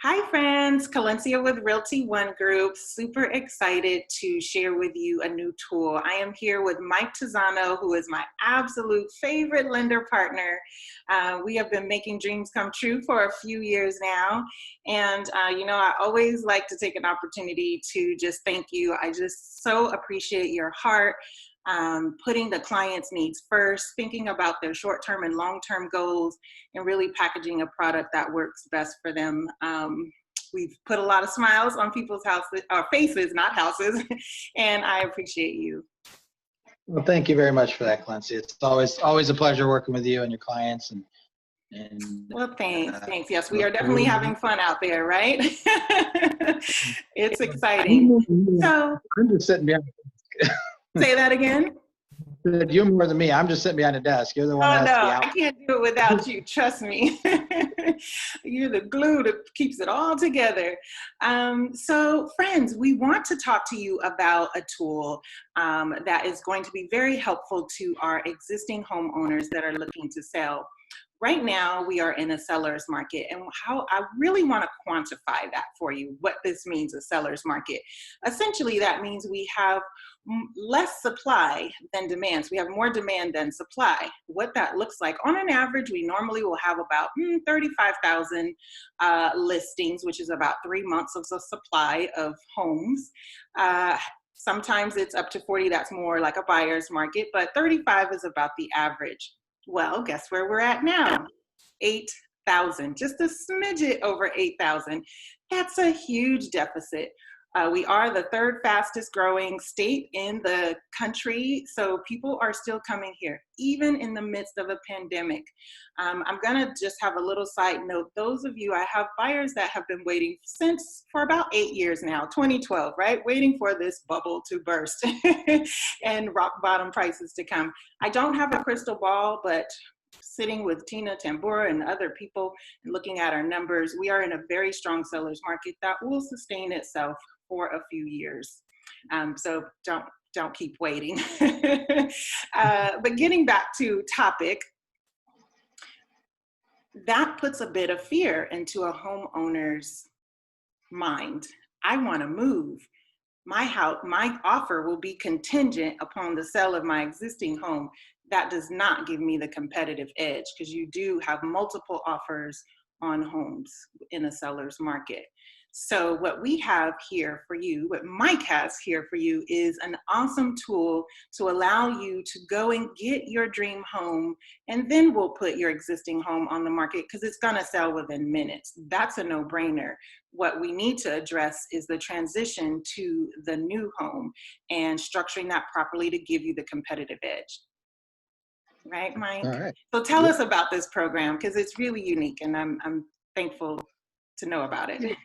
Hi friends, Kalencia with Realty ONE Group. Super excited to share with you a new tool. I am here with Mike.Tizzano, who is my absolute favorite lender partner. We have been making dreams come true for a few years now. And I always like to take an opportunity to just thank you. I just so appreciate your heart. Putting the client's needs first, thinking about their short-term and long-term goals, and really packaging a product that works best for them. We've put a lot of smiles on people's houses, or faces, not houses, and I appreciate you. Well, thank you very much for that, Clancy. It's always a pleasure working with you and your clients. Well, thanks. Yes, we are definitely having fun out there, right? It's exciting. So, I'm just sitting behind. Say that again. You're more than me. I'm just sitting behind a desk. You're the one that has to be out. I can't do it without you. Trust me. You're the glue that keeps it all together. So friends, we want to talk to you about a tool that is going to be very helpful to our existing homeowners that are looking to sell. Right now, we are in a seller's market, and how I really want to quantify that for you, what this means, a seller's market. Essentially, that means we have less supply than demand. So we have more demand than supply. What that looks like, on an average, we normally will have about 35,000 listings, which is about 3 months of the supply of homes. Sometimes it's up to 40, that's more like a buyer's market, but 35 is about the average. Well, guess where we're at now? 8,000, just a smidget over 8,000. That's a huge deficit. We are the third fastest growing state in the country, so people are still coming here, even in the midst of a pandemic. I'm gonna just have a little side note. Those of you, I have buyers that have been waiting for about 8 years now, 2012, right? Waiting for this bubble to burst and rock bottom prices to come. I don't have a crystal ball, but sitting with Tina Tambura and other people and looking at our numbers, we are in a very strong seller's market that will sustain itself for a few years. So don't keep waiting. But getting back to topic, that puts a bit of fear into a homeowner's mind. I want to move. My offer will be contingent upon the sale of my existing home. That does not give me the competitive edge, because you do have multiple offers on homes in a seller's market. So what we have here for you, what Mike has here for you, is an awesome tool to allow you to go and get your dream home, and then we'll put your existing home on the market because it's gonna sell within minutes. That's a no-brainer. What we need to address is the transition to the new home and structuring that properly to give you the competitive edge. Right, Mike? All right. So tell us about this program, because it's really unique, and I'm thankful to know about it.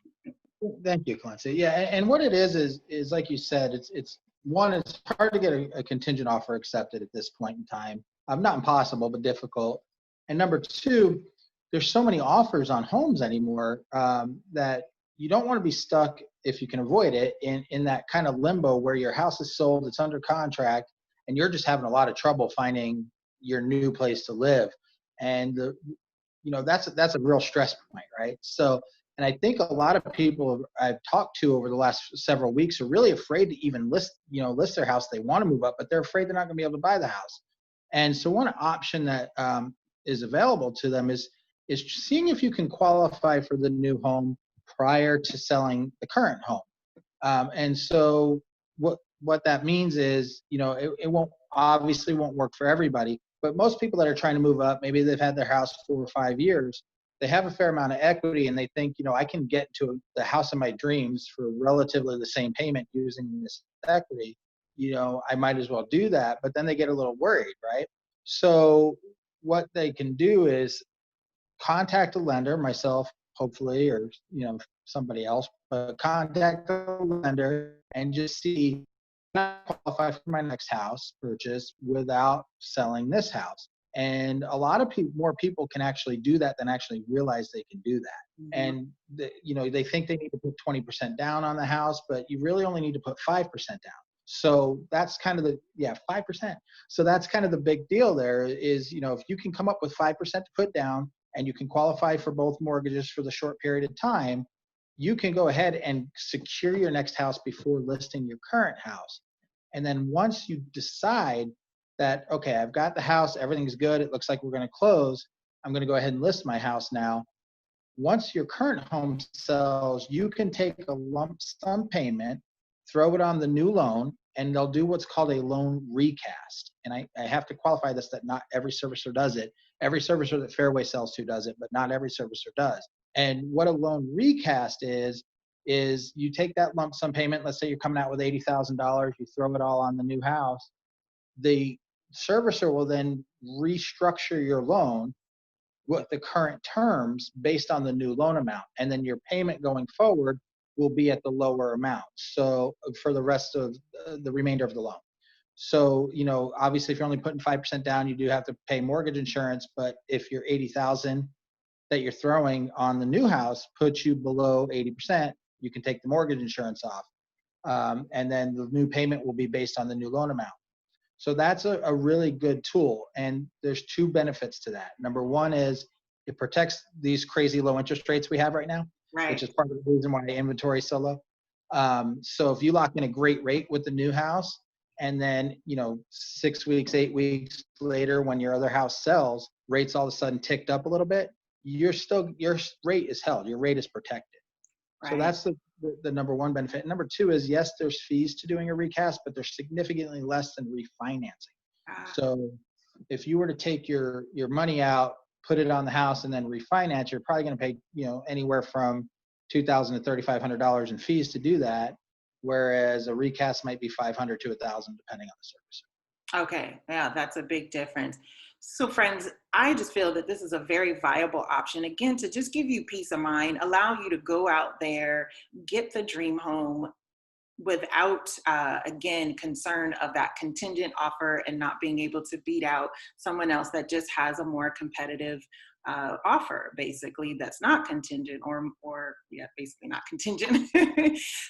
Thank you, Clancy. Yeah, and what it is like you said, it's hard to get a contingent offer accepted at this point in time. Not impossible, but difficult. And number two, there's so many offers on homes anymore that you don't want to be stuck, if you can avoid it, in that kind of limbo where your house is sold, it's under contract, and you're just having a lot of trouble finding your new place to live. And that's a real stress point, right? So, and I think a lot of people I've talked to over the last several weeks are really afraid to even list their house. They want to move up, but they're afraid they're not going to be able to buy the house. And so one option that is available to them is seeing if you can qualify for the new home prior to selling the current home. And so what that means is, it obviously won't work for everybody, but most people that are trying to move up, maybe they've had their house 4 or 5 years, they have a fair amount of equity, and they think, I can get to the house of my dreams for relatively the same payment using this equity. I might as well do that, but then they get a little worried, right? So what they can do is contact a lender, myself, hopefully, or, somebody else, but contact a lender and just see, can I qualify for my next house purchase without selling this house? And a lot of more people can actually do that than actually realize they can do that. Mm-hmm. And they think they need to put 20% down on the house, but you really only need to put 5% down. So that's kind of 5%. So that's kind of the big deal there is, if you can come up with 5% to put down and you can qualify for both mortgages for the short period of time, you can go ahead and secure your next house before listing your current house. And then once you decide that, okay, I've got the house, everything's good, it looks like we're going to close, I'm going to go ahead and list my house now. Once your current home sells, you can take a lump sum payment, throw it on the new loan, and they'll do what's called a loan recast. And I have to qualify this that not every servicer does it. Every servicer that Fairway sells to does it, but not every servicer does. And what a loan recast is you take that lump sum payment, let's say you're coming out with $80,000, you throw it all on the new house. The servicer will then restructure your loan with the current terms based on the new loan amount. And then your payment going forward will be at the lower amount. So for the rest of the remainder of the loan. So, you know, obviously if you're only putting 5% down, you do have to pay mortgage insurance. But if your 80,000 that you're throwing on the new house puts you below 80%, you can take the mortgage insurance off. And then the new payment will be based on the new loan amount. So that's a really good tool. And there's two benefits to that. Number one is it protects these crazy low interest rates we have right now, Right. which is part of the reason why the inventory is so low. So if you lock in a great rate with the new house, and then, you know, 6 weeks, 8 weeks later, when your other house sells, rates all of a sudden ticked up a little bit, your rate is held, your rate is protected. Right. So that's the number one benefit. Number two is, yes, there's fees to doing a recast, but they're significantly less than refinancing. So if you were to take your money out, put it on the house, and then refinance, you're probably going to pay, you know, anywhere from $2,000 to $3,500 in fees to do that, whereas a recast might be $500 to $1,000 depending on the service. Okay, yeah, that's a big difference. So friends, I just feel that this is a very viable option, again, to just give you peace of mind, allow you to go out there, get the dream home without, again, concern of that contingent offer and not being able to beat out someone else that just has a more competitive offer, basically, that's not contingent or yeah, basically not contingent.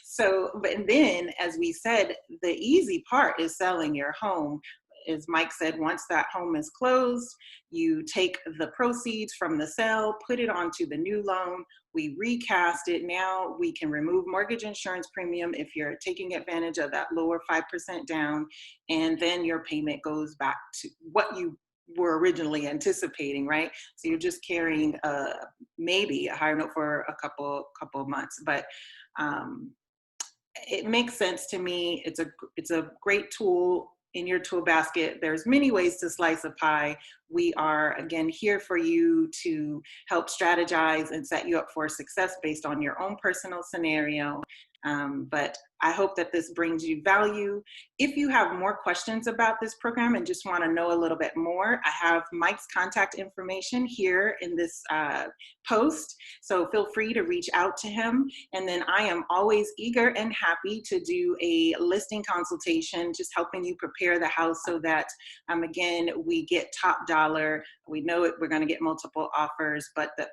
So, but then, as we said, the easy part is selling your home. As Mike said, once that home is closed, you take the proceeds from the sale, put it onto the new loan, we recast it. Now we can remove mortgage insurance premium if you're taking advantage of that lower 5% down, and then your payment goes back to what you were originally anticipating, right? So you're just carrying maybe a higher note for a couple of months, but it makes sense to me. It's a great tool in your tool basket. There's many ways to slice a pie. We are, again, here for you to help strategize and set you up for success based on your own personal scenario. But I hope that this brings you value. If you have more questions about this program and just want to know a little bit more, I have Mike's contact information here in this post. So feel free to reach out to him. And then I am always eager and happy to do a listing consultation, just helping you prepare the house so that, again, we get top dollar. We know it, we're going to get multiple offers, but the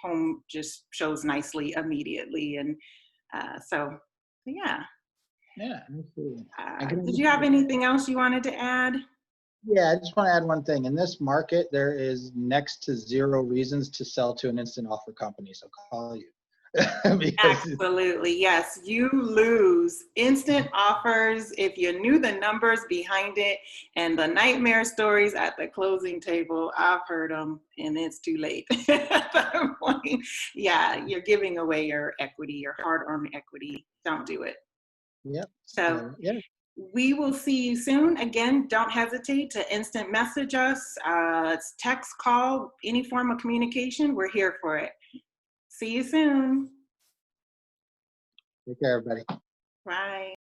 home just shows nicely immediately. And so yeah. Yeah, absolutely. Did you have anything else you wanted to add? Yeah, I just want to add one thing. In this market, there is next to zero reasons to sell to an instant offer company. So call you. Absolutely, yes. You lose instant offers if you knew the numbers behind it, and the nightmare stories at the closing table. I've heard them, and it's too late at that point. Yeah, you're giving away your equity, your hard-earned equity. Don't do it. Yep. So yeah. We will see you soon. Again, don't hesitate to instant message us, text, call, any form of communication. We're here for it. See you soon. Take care, everybody. Bye.